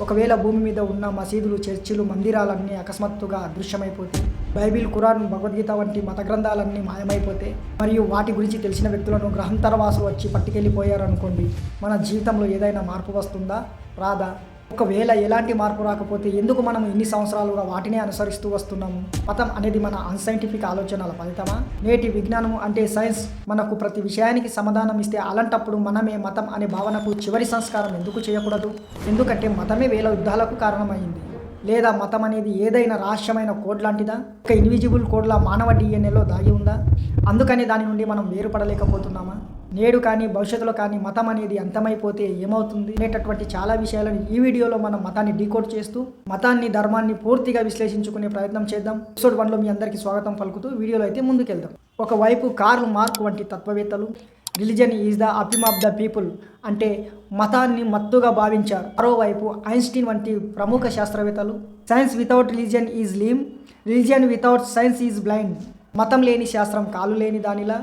ఒకవేళ భూమి మీద ఉన్న మసీదులు, చర్చిలు, మందిరాలన్నీ అకస్మాత్తుగా అదృశ్యమైపోతే, బైబిల్, ఖురాన్, భగవద్గీత వంటి మత గ్రంథాలన్నీ మాయమైపోతే, మరియు వాటి గురించి తెలిసిన వ్యక్తులను గ్రహాంతరవాసులు వచ్చి పట్టుకెళ్ళిపోయారనుకోండి, మన జీవితంలో ఏదైనా మార్పు వస్తుందా? రాదా? ఒకవేళ ఎలాంటి మార్పు రాకపోతే ఎందుకు మనం ఇన్ని సంవత్సరాలుగా వాటినే అనుసరిస్తూ వస్తున్నాము? మతం అనేది మన అన్సైంటిఫిక్ ఆలోచనల ఫలితమా? నేటి విజ్ఞానం అంటే సైన్స్ మనకు ప్రతి విషయానికి సమాధానం ఇస్తే, అలాంటప్పుడు మనమే మతం అనే భావనకు చివరి సంస్కారం ఎందుకు చేయకూడదు? ఎందుకంటే మతమే వేల యుద్ధాలకు కారణమైంది. లేదా మతం అనేది ఏదైనా రహస్యమైన కోడ్ లాంటిదా? ఒక ఇన్విజిబుల్ కోడ్లా మానవ డిఎన్ఏలో దాగి ఉందా? అందుకని దాని నుండి మనం వేరుపడలేకపోతున్నామా? నేడు కానీ భవిష్యత్తులో కానీ మతం అనేది అంతమైపోతే ఏమవుతుంది అనేటటువంటి చాలా విషయాలను ఈ వీడియోలో మనం మతాన్ని డీకోడ్ చేస్తూ మతాన్ని, ధర్మాన్ని పూర్తిగా విశ్లేషించుకునే ప్రయత్నం చేద్దాం. ఎపిసోడ్ 1లో మీ అందరికీ స్వాగతం పలుకుతూ వీడియోలో అయితే ముందుకెళ్దాం. ఒకవైపు కార్ల్ మార్క్ వంటి తత్వవేత్తలు religion is the opium of the people అంటే మతాన్ని మత్తుగా భావించారు. మరోవైపు ఐన్స్టీన్ వంటి ప్రముఖ శాస్త్రవేత్తలు science without religion is lame, religion without science is blind. మతం లేని శాస్త్రం కాలు లేని దానిలా,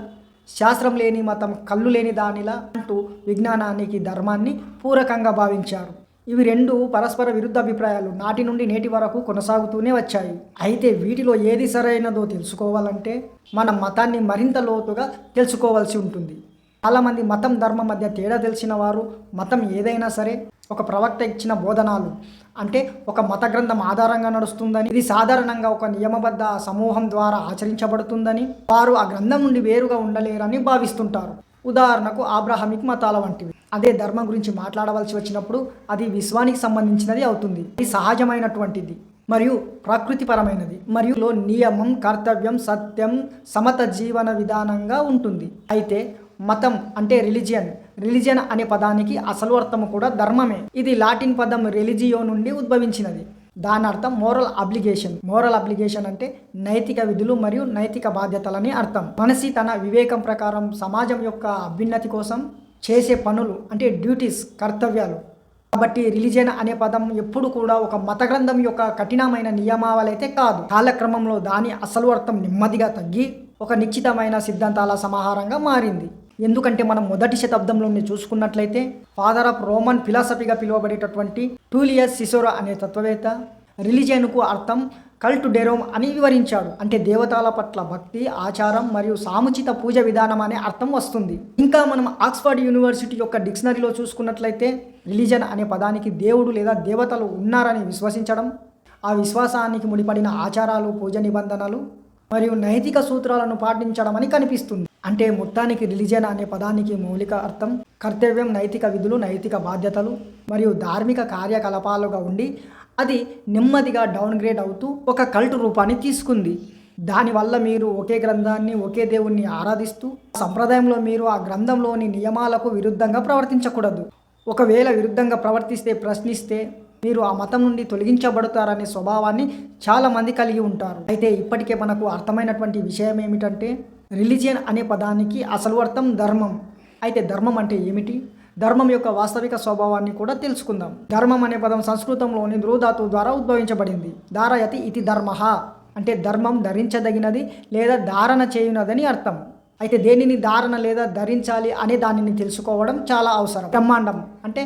శాస్త్రం లేని మతం కళ్ళు లేని దానిలా అంటూ విజ్ఞానానికి, ధర్మాన్ని పూరకంగా భావించారు. ఇవి రెండు పరస్పర విరుద్ధ అభిప్రాయాలు నాటి నుండి నేటి వరకు కొనసాగుతూనే వచ్చాయి. అయితే వీటిలో ఏది సరైనదో తెలుసుకోవాలంటే మనం మతాన్ని మరింత లోతుగా తెలుసుకోవాల్సి ఉంటుంది. చాలామంది మతం, ధర్మం మధ్య తేడా తెలిసిన వారు మతం ఏదైనా సరే ఒక ప్రవక్త ఇచ్చిన బోధనాలు అంటే ఒక మత గ్రంథం ఆధారంగా నడుస్తుందని, ఇది సాధారణంగా ఒక నియమబద్ధ సమూహం ద్వారా ఆచరించబడుతుందని, వారు ఆ గ్రంథం నుండి వేరుగా ఉండలేరని భావిస్తుంటారు. ఉదాహరణకు ఆబ్రహామిక్ మతాల వంటివి. అదే ధర్మం గురించి మాట్లాడవలసి వచ్చినప్పుడు అది విశ్వానికి సంబంధించినది అవుతుంది. ఇది సహజమైనటువంటిది మరియు ప్రకృతిపరమైనది మరియు నియమం, కర్తవ్యం, సత్యం, సమత జీవన విధానంగా ఉంటుంది. అయితే మతం అంటే రిలిజియన్ అనే పదానికి అసలు అర్థం కూడా ధర్మమే. ఇది లాటిన్ పదం రెలిజియో నుండి ఉద్భవించినది. దాని అర్థం మోరల్ అబ్లిగేషన్ అంటే నైతిక విధులు మరియు నైతిక బాధ్యతలని అర్థం. మనిషి తన వివేకం ప్రకారం సమాజం యొక్క అభ్యున్నతి కోసం చేసే పనులు అంటే డ్యూటీస్, కర్తవ్యాలు. కాబట్టి రిలిజియన్ అనే పదం ఎప్పుడు కూడా ఒక మత గ్రంథం యొక్క కఠినమైన నియమావళైతే కాదు. కాలక్రమంలో దాని అసలు అర్థం నెమ్మదిగా తగ్గి ఒక నిశ్చితమైన సిద్ధాంతాల సమాహారంగా మారింది. ఎందుకంటే మనం మొదటి శతాబ్దంలోనే చూసుకున్నట్లయితే ఫాదర్ ఆఫ్ రోమన్ ఫిలాసఫీగా పిలువబడేటటువంటి టూలియస్ సిసోరో అనే తత్వవేత్త రిలిజియన్కు అర్థం కల్ట్ డెరోమ్ అని వివరించాడు. అంటే దేవతల పట్ల భక్తి, ఆచారం మరియు సాముచిత పూజ విధానం అనే అర్థం వస్తుంది. ఇంకా మనం ఆక్స్ఫర్డ్ యూనివర్సిటీ యొక్క డిక్షనరీలో చూసుకున్నట్లయితే రిలిజియన్ అనే పదానికి దేవుడు లేదా దేవతలు ఉన్నారని విశ్వసించడం, ఆ విశ్వాసానికి ముడిపడిన ఆచారాలు, పూజ నిబంధనలు మరియు నైతిక సూత్రాలను పాటించడం అని కనిపిస్తుంది. అంటే మొత్తానికి రిలిజియన్ అనే పదానికి మౌలిక అర్థం కర్తవ్యం, నైతిక విధులు, నైతిక బాధ్యతలు మరియు ధార్మిక కార్యకలాపాలుగా ఉండి అది నెమ్మదిగా డౌన్గ్రేడ్ అవుతూ ఒక కల్ట్ రూపాన్ని తీసుకుంది. దానివల్ల మీరు ఒకే గ్రంథాన్ని, ఒకే దేవుణ్ణి ఆరాధిస్తూ సంప్రదాయంలో మీరు ఆ గ్రంథంలోని నియమాలకు విరుద్ధంగా ప్రవర్తించకూడదు. ఒకవేళ విరుద్ధంగా ప్రవర్తిస్తే, ప్రశ్నిస్తే మీరు ఆ మతం నుండి తొలగించబడతారనే స్వభావాన్ని చాలామంది కలిగి ఉంటారు. అయితే ఇప్పటికే మనకు అర్థమైనటువంటి విషయం ఏమిటంటే రిలిజియన్ అనే పదానికి అసలు అర్థం ధర్మం. అయితే ధర్మం అంటే ఏమిటి? ధర్మం యొక్క వాస్తవిక స్వభావాన్ని కూడా తెలుసుకుందాం. ధర్మం అనే పదం సంస్కృతంలోని ధృధాతు ద్వారా ఉద్భవించబడింది. ధారయతి ఇతి ధర్మః అంటే ధర్మం ధరించదగినది లేదా ధారణ చేయునదని అర్థం. అయితే దేనిని ధారణ లేదా ధరించాలి అనే దానిని తెలుసుకోవడం చాలా అవసరం. బ్రహ్మాండం అంటే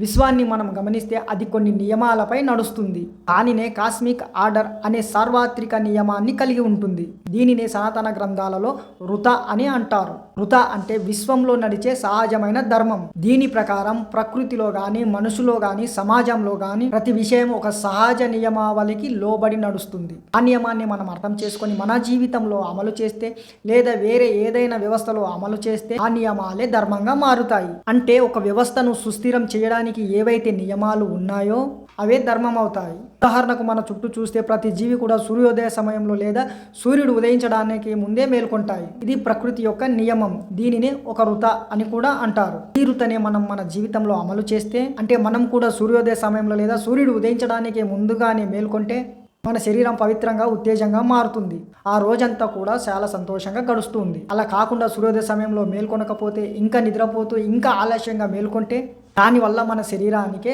విశ్వాన్ని మనం గమనిస్తే అది కొన్ని నియమాలపై నడుస్తుంది. దానినే కాస్మిక్ ఆర్డర్ అనే సార్వత్రిక నియమాన్ని కలిగి ఉంటుంది. దీనినే సనాతన గ్రంథాలలో ఋత అని అంటారు. ఋత అంటే విశ్వంలో నడిచే సహజమైన ధర్మం. దీని ప్రకారం ప్రకృతిలో కానీ, మనుషులో కానీ, సమాజంలో కానీ ప్రతి విషయం ఒక సహజ నియమావళికి లోబడి నడుస్తుంది. ఆ నియమాన్ని మనం అర్థం చేసుకొని మన జీవితంలో అమలు చేస్తే లేదా వేరే ఏదైనా వ్యవస్థలో అమలు చేస్తే ఆ నియమాలే ధర్మంగా మారుతాయి. అంటే ఒక వ్యవస్థను సుస్థిరం చేయడానికి ఏవైతే నియమాలు ఉన్నాయో అవే ధర్మం అవుతాయి. ఉదాహరణకు మన చుట్టూ చూస్తే ప్రతి జీవి కూడా సూర్యోదయ సమయంలో లేదా సూర్యుడు ఉదయించడానికి ముందే మేల్కొంటాయి. ఇది ప్రకృతి యొక్క నియమం. దీనినే ఒక ఋత అని కూడా అంటారు. ఈ ఋతనే మనం మన జీవితంలో అమలు చేస్తే, అంటే మనం కూడా సూర్యోదయ సమయంలో లేదా సూర్యుడు ఉదయించడానికి ముందుగానే మేల్కొంటే మన శరీరం పవిత్రంగా, ఉత్తేజంగా మారుతుంది. ఆ రోజంతా కూడా చాలా సంతోషంగా గడుస్తుంది. అలా కాకుండా సూర్యోదయ సమయంలో మేల్కొనకపోతే, ఇంకా నిద్రపోతూ ఇంకా ఆలస్యంగా మేల్కొంటే దానివల్ల మన శరీరానికే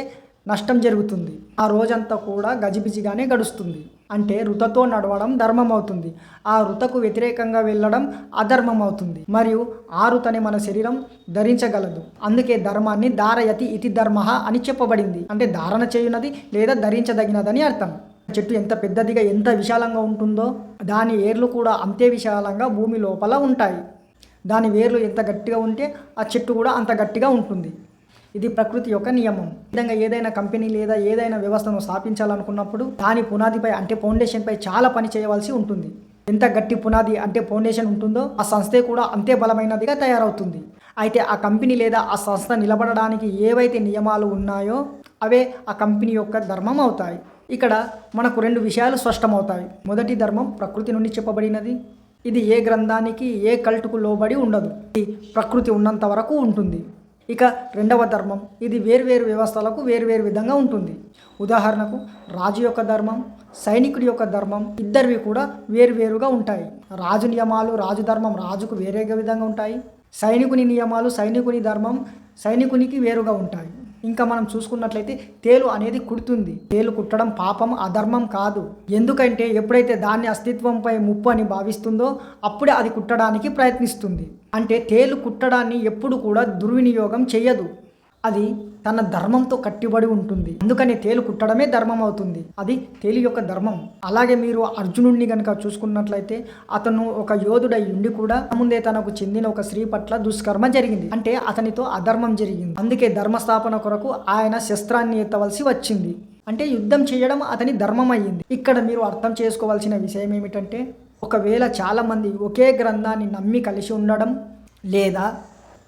నష్టం జరుగుతుంది. ఆ రోజంతా కూడా గజిబిజిగానే గడుస్తుంది. అంటే రుతతో నడవడం ధర్మం అవుతుంది. ఆ రుతకు వ్యతిరేకంగా వెళ్ళడం అధర్మం అవుతుంది. మరియు ఆ రుతని మన శరీరం ధరించగలదు. అందుకే ధర్మాన్ని ధారయతి ఇతి ధర్మ అని చెప్పబడింది. అంటే ధారణ చేయునది లేదా ధరించదగినదని అర్థం. చెట్టు ఎంత పెద్దదిగా ఎంత విశాలంగా ఉంటుందో దాని ఏర్లు కూడా అంతే విశాలంగా భూమి లోపల ఉంటాయి. దాని వేర్లు ఎంత గట్టిగా ఉంటే ఆ చెట్టు కూడా అంత గట్టిగా ఉంటుంది. ఇది ప్రకృతి యొక్క నియమం. విధంగా ఏదైనా కంపెనీ లేదా ఏదైనా వ్యవస్థను స్థాపించాలనుకున్నప్పుడు దాని పునాదిపై అంటే ఫౌండేషన్పై చాలా పని చేయవలసి ఉంటుంది. ఎంత గట్టి పునాది అంటే ఫౌండేషన్ ఉంటుందో ఆ సంస్థే కూడా అంతే బలమైనదిగా తయారవుతుంది. అయితే ఆ కంపెనీ లేదా ఆ సంస్థ నిలబడడానికి ఏవైతే నియమాలు ఉన్నాయో అవే ఆ కంపెనీ యొక్క ధర్మం అవుతాయి. ఇక్కడ మనకు 2 విషయాలు స్పష్టమవుతాయి. మొదటి ధర్మం ప్రకృతి నుండి చెప్పబడినది. ఇది ఏ గ్రంథానికి ఏ కల్టుకు లోబడి ఉండదు. ఇది ప్రకృతి ఉన్నంత వరకు ఉంటుంది. ఇక రెండవ ధర్మం ఇది వేర్వేరు వ్యవస్థలకు వేర్వేరు విధంగా ఉంటుంది. ఉదాహరణకు రాజు యొక్క ధర్మం, సైనికుడి యొక్క ధర్మం ఇద్దరివి కూడా వేరువేరుగా ఉంటాయి. రాజు నియమాలు రాజు ధర్మం రాజుకు వేరేగా విధంగా ఉంటాయి. సైనికుని నియమాలు సైనికుని ధర్మం సైనికునికి వేరుగా ఉంటాయి. ఇంకా మనం చూసుకున్నట్లయితే తేలు అనేది కుడుతుంది. తేలు కుట్టడం పాపం అధర్మం కాదు. ఎందుకంటే ఎప్పుడైతే దాని అస్తిత్వంపై ముప్పు అని భావిస్తుందో అప్పుడే అది కుట్టడానికి ప్రయత్నిస్తుంది. అంటే తేలు కుట్టడాన్ని ఎప్పుడు కూడా దుర్వినియోగం చేయదు. అది తన ధర్మంతో కట్టుబడి ఉంటుంది. అందుకని తేలు కుట్టడమే ధర్మం అవుతుంది. అది తేలి యొక్క ధర్మం. అలాగే మీరు అర్జునుడిని కనుక చూసుకున్నట్లయితే అతను ఒక యోధుడై ఉండి కూడా ముందే తనకు చెందిన ఒక స్త్రీ పట్ల దుష్కర్మ జరిగింది. అంటే అతనితో అధర్మం జరిగింది. అందుకే ధర్మస్థాపన కొరకు ఆయన శస్త్రాన్ని ఎత్తవలసి వచ్చింది. అంటే యుద్ధం చేయడం అతని ధర్మం అయ్యింది. ఇక్కడ మీరు అర్థం చేసుకోవాల్సిన విషయం ఏమిటంటే ఒకవేళ చాలామంది ఒకే గ్రంథాన్ని నమ్మి కలిసి ఉండడం లేదా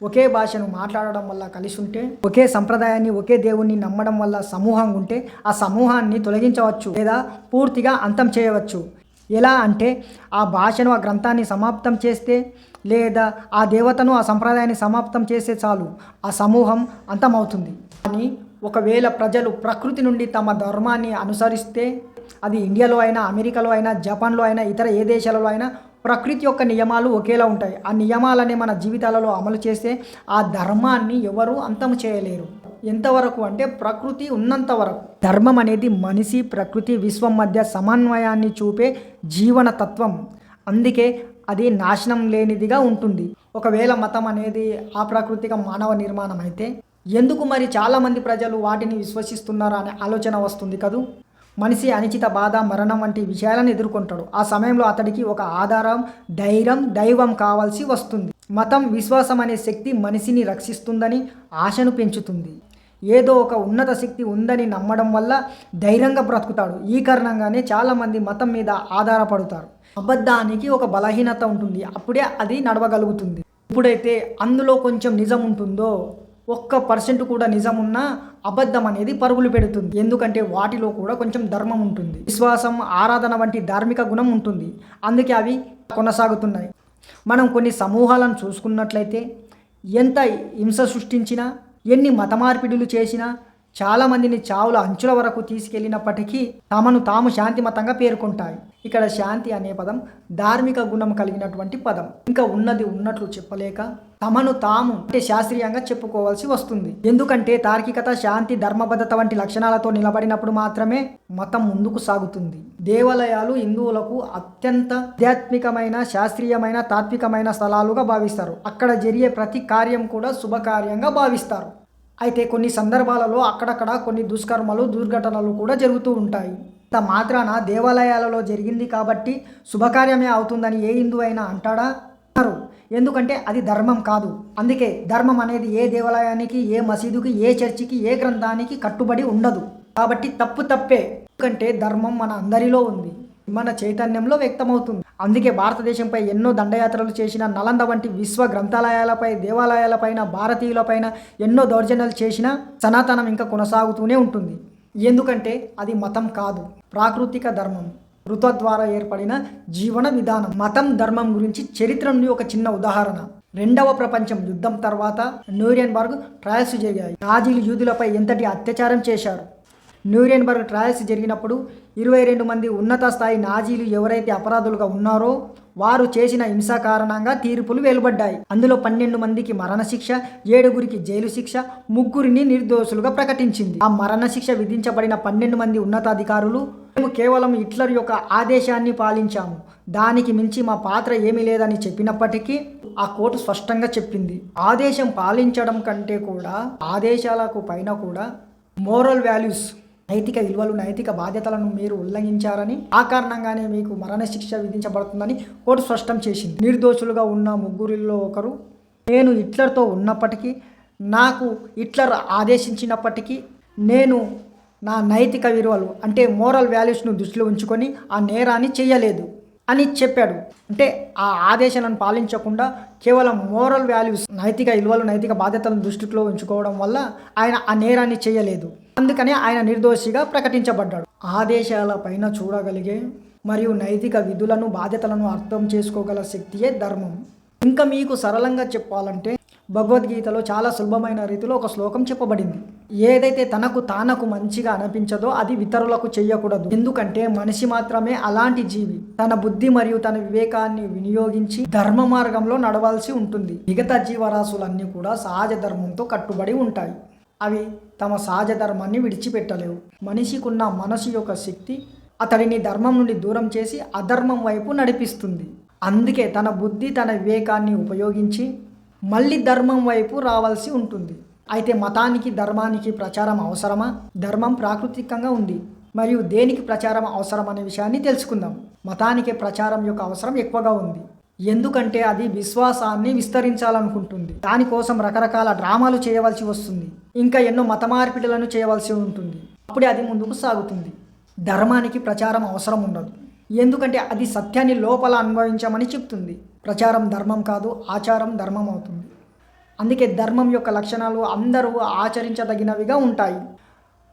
ఒకే భాషను మాట్లాడడం వల్ల కలిసి ఉంటే ఒకే సంప్రదాయాన్ని ఒకే దేవుణ్ణి నమ్మడం వల్ల సమూహంగా ఉంటే ఆ సమూహాన్ని తొలగించవచ్చు లేదా పూర్తిగా అంతం చేయవచ్చు. ఎలా అంటే ఆ భాషను ఆ గ్రంథాన్ని సమాప్తం చేస్తే లేదా ఆ దేవతను ఆ సంప్రదాయాన్ని సమాప్తం చేస్తే చాలు ఆ సమూహం అంతమవుతుంది. కానీ ఒకవేళ ప్రజలు ప్రకృతి నుండి తమ ధర్మాన్ని అనుసరిస్తే అది ఇండియాలో అయినా అమెరికాలో అయినా జపాన్లో అయినా ఇతర ఏ దేశాలలో అయినా ప్రకృతి యొక్క నియమాలు ఒకేలా ఉంటాయి. ఆ నియమాలనే మన జీవితాలలో అమలు చేస్తే ఆ ధర్మాన్ని ఎవరు అంతం చేయలేరు. ఎంతవరకు అంటే ప్రకృతి ఉన్నంత వరకు. ధర్మం అనేది మనిషి ప్రకృతి విశ్వం మధ్య సమన్వయాన్ని చూపే జీవన తత్వం. అందుకే అది నాశనం లేనిదిగా ఉంటుంది. ఒకవేళ మతం అనేది అప్రాకృతిక మానవ నిర్మాణం అయితే ఎందుకు మరి చాలామంది ప్రజలు వాటిని విశ్వసిస్తున్నారా అనే ఆలోచన వస్తుంది కదూ. మనిషి అనిశ్చిత బాధ మరణం వంటి విషయాలను ఎదుర్కొంటాడు. ఆ సమయంలో అతడికి ఒక ఆధారం ధైర్యం దైవం కావాల్సి వస్తుంది. మతం విశ్వాసం అనే శక్తి మనిషిని రక్షిస్తుందని ఆశను పెంచుతుంది. ఏదో ఒక ఉన్నత శక్తి ఉందని నమ్మడం వల్ల ధైర్యంగా బ్రతుకుతాడు. ఈ కారణంగానే చాలామంది మతం మీద ఆధారపడతారు. అబద్ధానికి ఒక బలహీనత ఉంటుంది. అప్పుడే అది నడవగలుగుతుంది. ఎప్పుడైతే అందులో కొంచెం నిజం ఉంటుందో 1% కూడా నిజం ఉన్నా అబద్ధం అనేది పరుగులు పెడుతుంది. ఎందుకంటే వాటిలో కూడా కొంచెం ధర్మం ఉంటుంది. విశ్వాసం ఆరాధన వంటి ధార్మిక గుణం ఉంటుంది. అందుకే అవి కొనసాగుతున్నాయి. మనం కొన్ని సమూహాలను చూసుకున్నట్లయితే ఎంత హింస సృష్టించినా ఎన్ని మత మార్పిడులు చేసినా చాలామందిని చావుల అంచుల వరకు తీసుకెళ్ళినప్పటికీ తమను తాము శాంతిమతంగా పేర్కొంటాయి. ఇక్కడ శాంతి అనే పదం ధార్మిక గుణం కలిగినటువంటి పదం. ఇంకా ఉన్నది ఉన్నట్లు చెప్పలేక తమను తాము అంటే శాస్త్రీయంగా చెప్పుకోవాల్సి వస్తుంది. ఎందుకంటే తార్కికత శాంతి ధర్మబద్ధత వంటి లక్షణాలతో నిలబడినప్పుడు మాత్రమే మతం ముందుకు సాగుతుంది. దేవాలయాలు హిందువులకు అత్యంత ఆధ్యాత్మికమైన శాస్త్రీయమైన తాత్వికమైన స్థలాలుగా భావిస్తారు. అక్కడ జరిగే ప్రతి కార్యం కూడా శుభకార్యంగా భావిస్తారు. అయితే కొన్ని సందర్భాలలో అక్కడక్కడ కొన్ని దుష్కర్మలు దుర్ఘటనలు కూడా జరుగుతూ ఉంటాయి. ఇంత మాత్రాన దేవాలయాలలో జరిగింది కాబట్టి శుభకార్యమే అవుతుందని ఏ హిందూ అయినా అంటాడా? ఎందుకంటే అది ధర్మం కాదు. అందుకే ధర్మం అనేది ఏ దేవాలయానికి ఏ మసీదుకి ఏ చర్చికి ఏ గ్రంథానికి కట్టుబడి ఉండదు. కాబట్టి తప్పు తప్పే. ఎందుకంటే ధర్మం మన అందరిలో ఉంది, మన చైతన్యంలో వ్యక్తమవుతుంది. అందుకే భారతదేశంపై ఎన్నో దండయాత్రలు చేసిన నలంద వంటి విశ్వ గ్రంథాలయాలపై దేవాలయాలపైన భారతీయులపైన ఎన్నో దౌర్జన్యాలు చేసిన సనాతనం ఇంకా కొనసాగుతూనే ఉంటుంది. ఎందుకంటే అది మతం కాదు, ప్రాకృతిక ధర్మం, ఋత ద్వారా ఏర్పడిన జీవన విధానం. మతం ధర్మం గురించి చరిత్ర నుండి ఒక చిన్న ఉదాహరణ. 2వ ప్రపంచ యుద్ధం తర్వాత న్యూరెంబర్గ్ ట్రయల్స్ జరిగాయి. నాజీలు యూదులపై ఎంతటి అత్యాచారం చేశారు. న్యూరెన్బర్గ్ ట్రయల్స్ జరిగినప్పుడు 22 మంది ఉన్నత స్థాయి నాజీలు ఎవరైతే అపరాధులుగా ఉన్నారో వారు చేసిన హింస కారణంగా తీర్పులు వెలువడ్డాయి. అందులో 12 మందికి మరణశిక్ష, 7గురికి జైలు శిక్ష, 3గురిని నిర్దోషులుగా ప్రకటించింది. ఆ మరణశిక్ష విధించబడిన 12 మంది ఉన్నతాధికారులు, మేము కేవలం హిట్లర్ యొక్క ఆదేశాన్ని పాలించాము, దానికి మించి మా పాత్ర ఏమీ లేదని చెప్పినప్పటికీ ఆ కోర్టు స్పష్టంగా చెప్పింది, ఆదేశం పాలించడం కంటే కూడా ఆదేశాలకు పైన కూడా మోరల్ వాల్యూస్, నైతిక విలువలు, నైతిక బాధ్యతలను మీరు ఉల్లంఘించారని, ఆ కారణంగానే మీకు మరణశిక్ష విధించబడుతుందని కోర్టు స్పష్టం చేసింది. నిర్దోషులుగా ఉన్న 3గురిలో ఒకరు, నేను హిట్లర్తో ఉన్నప్పటికీ, నాకు హిట్లర్ ఆదేశించినప్పటికీ నేను నా నైతిక విలువలు అంటే మోరల్ వాల్యూస్ను దృష్టిలో ఉంచుకొని ఆ నేరాన్ని చేయలేదు అని చెప్పాడు. అంటే ఆ ఆదేశాలను పాలించకుండా కేవలం మోరల్ వాల్యూస్, నైతిక విలువలు, నైతిక బాధ్యతలను దృష్టిలో ఉంచుకోవడం వల్ల ఆయన ఆ నేరాన్ని చేయలేదు. అందుకనే ఆయన నిర్దోషిగా ప్రకటించబడ్డాడు. ఆదేశాల పైన చూడగలిగే మరియు నైతిక విధులను, బాధ్యతలను అర్థం చేసుకోగల శక్తియే ధర్మం. ఇంకా మీకు సరళంగా చెప్పాలంటే భగవద్గీతలో చాలా సులభమైన రీతిలో ఒక శ్లోకం చెప్పబడింది. ఏదైతే తనకు మంచిగా అనిపించదో అది ఇతరులకు చెయ్యకూడదు. ఎందుకంటే మనిషి మాత్రమే అలాంటి జీవి. తన బుద్ధి మరియు తన వివేకాన్ని వినియోగించి ధర్మ మార్గంలో నడవాల్సి ఉంటుంది. మిగతా జీవరాశులన్నీ కూడా సహజ ధర్మంతో కట్టుబడి ఉంటాయి. అవి తమ సహజ ధర్మాన్ని విడిచిపెట్టలేవు. మనిషికున్న మనసు యొక్క శక్తి అతడిని ధర్మం నుండి దూరం చేసి అధర్మం వైపు నడిపిస్తుంది. అందుకే తన బుద్ధి, తన వివేకాన్ని ఉపయోగించి మళ్ళీ ధర్మం వైపు రావాల్సి ఉంటుంది. అయితే మతానికి, ధర్మానికి ప్రచారం అవసరమా? ధర్మం ప్రాకృతికంగా ఉంది మరియు దేనికి ప్రచారం అవసరం అనే విషయాన్ని తెలుసుకుందాం. మతానికి ప్రచారం యొక్క అవసరం ఎక్కువగా ఉంది. ఎందుకంటే అది విశ్వాసాన్ని విస్తరించాలనుకుంటుంది. దానికోసం రకరకాల డ్రామాలు చేయవలసి వస్తుంది. ఇంకా ఎన్నో మత మార్పిడులను చేయవలసి ఉంటుంది. అప్పుడే అది ముందుకు సాగుతుంది. ధర్మానికి ప్రచారం అవసరం ఉండదు. ఎందుకంటే అది సత్యాన్ని లోపల అనుభవించమని చెప్తుంది. ప్రచారం ధర్మం కాదు, ఆచారం ధర్మం అవుతుంది. అందుకే ధర్మం యొక్క లక్షణాలు అందరూ ఆచరించదగినవిగా ఉంటాయి.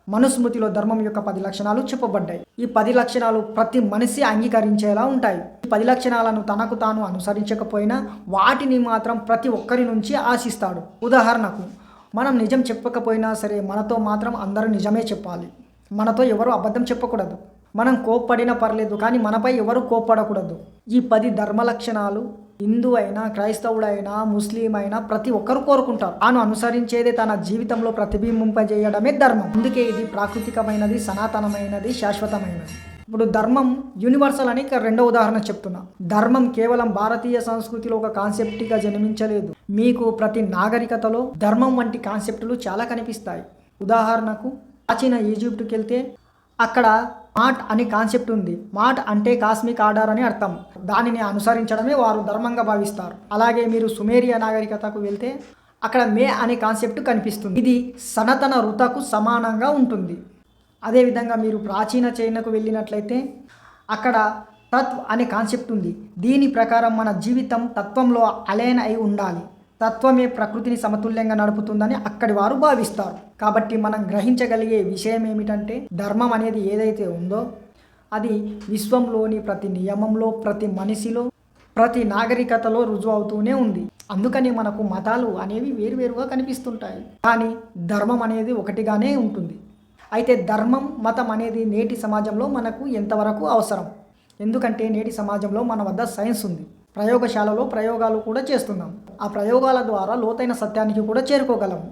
మనుస్మృతిలో ధర్మం యొక్క 10 లక్షణాలు చెప్పబడ్డాయి. ఈ 10 లక్షణాలు ప్రతి మనిషి అంగీకరించేలా ఉంటాయి. ఈ 10 లక్షణాలను తనకు తాను అనుసరించకపోయినా వాటిని మాత్రం ప్రతి ఒక్కరి నుంచి ఆశిస్తాడు. ఉదాహరణకు, మనం నిజం చెప్పకపోయినా సరే మనతో మాత్రం అందరూ నిజమే చెప్పాలి. మనతో ఎవరు అబద్ధం చెప్పకూడదు. మనం కోప్పడినా పర్లేదు, కానీ మనపై ఎవరు కోప్పడకూడదు. ఈ 10 ధర్మ లక్షణాలు హిందూ అయినా, క్రైస్తవుడైనా, ముస్లిం అయినా ప్రతి ఒక్కరు కోరుకుంటారు. తాను అనుసరించేది తన జీవితంలో ప్రతిబింబింపజేయడమే ధర్మం. అందుకే ఇది ప్రాకృతికమైనది, సనాతనమైనది, శాశ్వతమైనది. ఇప్పుడు ధర్మం యూనివర్సల్ అని రెండో ఉదాహరణ చెప్తున్నా. ధర్మం కేవలం భారతీయ సంస్కృతిలో ఒక కాన్సెప్ట్గా జన్మించలేదు. మీకు ప్రతి నాగరికతలో ధర్మం వంటి కాన్సెప్టులు చాలా కనిపిస్తాయి. ఉదాహరణకు ప్రాచీన ఈజిప్టుకి వెళ్తే అక్కడ మాట్ అనే కాన్సెప్ట్ ఉంది. మాట్ అంటే కాస్మిక్ ఆర్డర్ అని అర్థం. దానిని అనుసరించడమే వారు ధర్మంగా భావిస్తారు. అలాగే మీరు సుమేరియా నాగరికతకు వెళ్తే అక్కడ మే అనే కాన్సెప్ట్ కనిపిస్తుంది. ఇది సనాతన ఋతుకు సమానంగా ఉంటుంది. అదేవిధంగా మీరు ప్రాచీన చైనాకు వెళ్ళినట్లయితే అక్కడ తత్వ్ అనే కాన్సెప్ట్ ఉంది. దీని ప్రకారం మన జీవితం తత్వంలో అలైన్ అయి ఉండాలి. తత్వమే ప్రకృతిని సమతుల్యంగా నడుపుతుందని అక్కడి వారు భావిస్తారు. కాబట్టి మనం గ్రహించగలిగే విషయం ఏమిటంటే ధర్మం అనేది ఏదైతే ఉందో అది విశ్వంలోని ప్రతి నియమంలో, ప్రతి మనిషిలో, ప్రతి నాగరికతలో రుజువు అవుతూనే ఉంది. అందుకని మనకు మతాలు అనేవి వేరువేరుగా కనిపిస్తుంటాయి, కానీ ధర్మం అనేది ఒకటిగానే ఉంటుంది. అయితే ధర్మం, మతం అనేది నేటి సమాజంలో మనకు ఎంతవరకు అవసరం? ఎందుకంటే నేటి సమాజంలో మన వద్ద సైన్స్ ఉంది. ప్రయోగశాలలో ప్రయోగాలు కూడా చేస్తున్నాం. ఆ ప్రయోగాల ద్వారా లోతైన సత్యానికి కూడా చేరుకోగలము.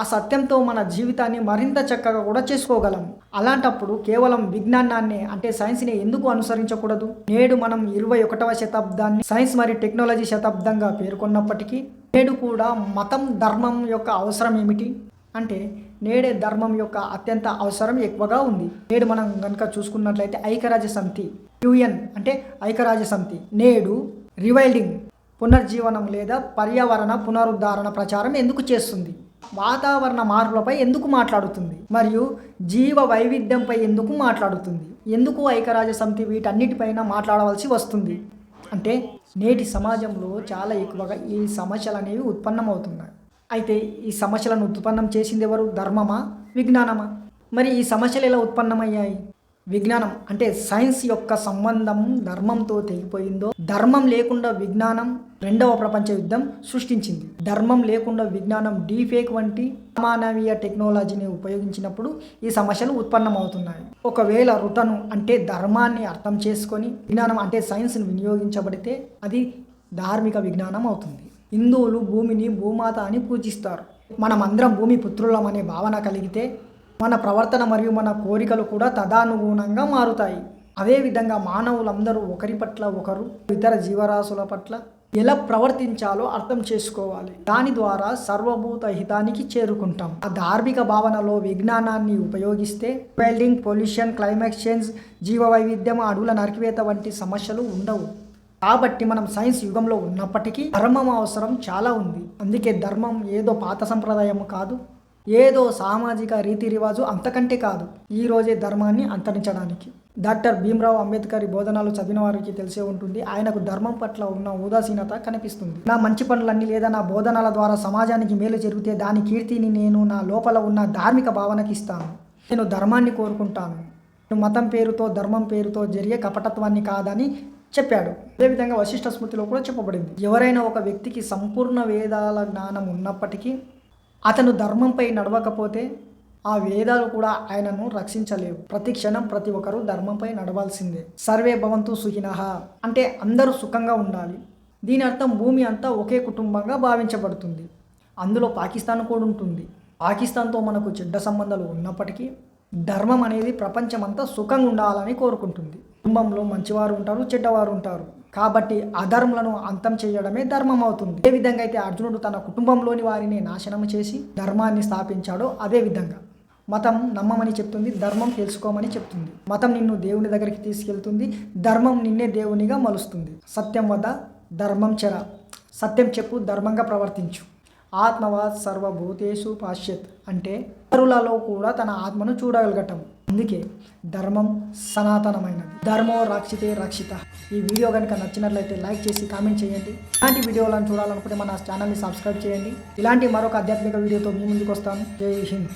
ఆ సత్యంతో మన జీవితాన్ని మరింత చక్కగా కూడా చేసుకోగలము. అలాంటప్పుడు కేవలం విజ్ఞానాన్ని అంటే సైన్స్ని ఎందుకు అనుసరించకూడదు? నేడు మనం 21వ శతాబ్దాన్ని సైన్స్ మరియు టెక్నాలజీ శతాబ్దంగా పేర్కొన్నప్పటికీ నేడు కూడా మతం, ధర్మం యొక్క అవసరం ఏమిటి అంటే నేడే ధర్మం యొక్క అత్యంత అవసరం ఎక్కువగా ఉంది. నేడు మనం కనుక చూసుకున్నట్లయితే ఐక్యరాజ్య సమితి, UN అంటే ఐక్యరాజ్య సమితి నేడు రివైల్డింగ్, పునర్జీవనం లేదా పర్యావరణ పునరుద్ధరణ ప్రచారం ఎందుకు చేస్తుంది? వాతావరణ మార్పులపై ఎందుకు మాట్లాడుతుంది? మరియు జీవ వైవిధ్యంపై ఎందుకు మాట్లాడుతుంది? ఎందుకు ఐక్యరాజ్య సమితి వీటన్నిటిపైన మాట్లాడవలసి వస్తుంది అంటే నేటి సమాజంలో చాలా ఎక్కువగా ఈ సమస్యలు అనేవి ఉత్పన్నమవుతున్నాయి. అయితే ఈ సమస్యలను ఉత్పన్నం చేసింది ఎవరు? ధర్మమా, విజ్ఞానమా? మరి ఈ సమస్యలు ఎలా ఉత్పన్నమయ్యాయి? విజ్ఞానం అంటే సైన్స్ యొక్క సంబంధం ధర్మంతో తెగిపోయిందో, ధర్మం లేకుండా విజ్ఞానం రెండవ ప్రపంచ యుద్ధం సృష్టించింది. ధర్మం లేకుండా విజ్ఞానం డీఫేక్ వంటి అమానవీయ టెక్నాలజీని ఉపయోగించినప్పుడు ఈ సమస్యలు ఉత్పన్నమవుతున్నాయి. ఒకవేళ రుతను అంటే ధర్మాన్ని అర్థం చేసుకొని విజ్ఞానం అంటే సైన్స్ని వినియోగించబడితే అది ధార్మిక విజ్ఞానం అవుతుంది. హిందువులు భూమిని భూమాత అని పూజిస్తారు. మనమందరం భూమి పుత్రులం అనే భావన కలిగితే మన ప్రవర్తన మరియు మన కోరికలు కూడా తదనుగుణంగా మారుతాయి. అదేవిధంగా మానవులందరూ ఒకరి పట్ల ఒకరు ఇతర జీవరాశుల పట్ల ఎలా ప్రవర్తించాలో అర్థం చేసుకోవాలి. దాని ద్వారా సర్వభూత హితానికి చేరుకుంటాం. ఆ ధార్మిక భావనలో విజ్ఞానాన్ని ఉపయోగిస్తే వెల్డింగ్, పొల్యూషన్, క్లైమేట్ చేంజ్, జీవ వైవిధ్యం, అడవుల నరికివేత వంటి సమస్యలు ఉండవు. కాబట్టి మనం సైన్స్ యుగంలో ఉన్నప్పటికీ ధర్మం అవసరం చాలా ఉంది. అందుకే ధర్మం ఏదో పాత సంప్రదాయం కాదు, ఏదో సామాజిక రీతి రివాజు అంతకంటే కాదు. ఈ రోజే ధర్మాన్ని అంతరించడానికి. డాక్టర్ భీమ్రావ్ అంబేద్కర్ బోధనలు చదివిన వారికి తెలిసే ఉంటుంది. ఆయనకు ధర్మం పట్ల ఉన్న ఉదాసీనత కనిపిస్తుంది. నా మంచి పనులన్నీ లేదా నా బోధనల ద్వారా సమాజానికి మేలు జరిగితే దాని కీర్తిని నేను నా లోపల ఉన్న ధార్మిక భావనకి ఇస్తాను. నేను ధర్మాన్ని కోరుకుంటాను. మతం పేరుతో ధర్మం పేరుతో జరిగే కపటత్వాన్ని కాదని చెప్పాడు. అదేవిధంగా వశిష్ఠ స్మృతిలో కూడా చెప్పబడింది, ఎవరైనా ఒక వ్యక్తికి సంపూర్ణ వేదాల జ్ఞానం ఉన్నప్పటికీ అతను ధర్మంపై నడవకపోతే ఆ వేదాలు కూడా ఆయనను రక్షించలేవు. ప్రతి క్షణం ప్రతి ఒక్కరూ ధర్మంపై నడవాల్సిందే. సర్వే భవంతు సుఖినః అంటే అందరూ సుఖంగా ఉండాలి. దీని అర్థం భూమి అంతా ఒకే కుటుంబంగా భావించబడుతుంది. అందులో పాకిస్తాన్ కూడా ఉంటుంది. పాకిస్తాన్తో మనకు చెడ్డ సంబంధాలు ఉన్నప్పటికీ ధర్మం అనేది ప్రపంచమంతా సుఖంగా ఉండాలని కోరుకుంటుంది. కుటుంబంలో మంచివారు ఉంటారు, చెడ్డవారు ఉంటారు. కాబట్టి అధర్మలను అంతం చేయడమే ధర్మం అవుతుంది. ఏ విధంగా అయితే అర్జునుడు తన కుటుంబంలోని వారిని నాశనం చేసి ధర్మాన్ని స్థాపించాడో అదే విధంగా మతం నమ్మమని చెప్తుంది, ధర్మం తెలుసుకోమని చెప్తుంది. మతం నిన్ను దేవుని దగ్గరికి తీసుకెళ్తుంది, ధర్మం నిన్నే దేవునిగా మలుస్తుంది. సత్యం వద్ద ధర్మం చెర, సత్యం చెప్పు, ధర్మంగా ప్రవర్తించు. ఆత్మవాత్ సర్వభూతేషు పాశ్యత్ అంటే ఇతరులలో కూడా తన ఆత్మను చూడగలగటం. అందుకే ధర్మం సనాతనమైనది. ధర్మో రక్షితే రక్షిత. ఈ వీడియో కనుక నచ్చినట్లయితే లైక్ చేసి కామెంట్ చేయండి. ఇలాంటి వీడియోలను చూడాలనుకుంటే మన ఛానల్ని సబ్స్క్రైబ్ చేయండి. ఇలాంటి మరొక ఆధ్యాత్మిక వీడియోతో మీ ముందుకు వస్తాను. జై హింద్.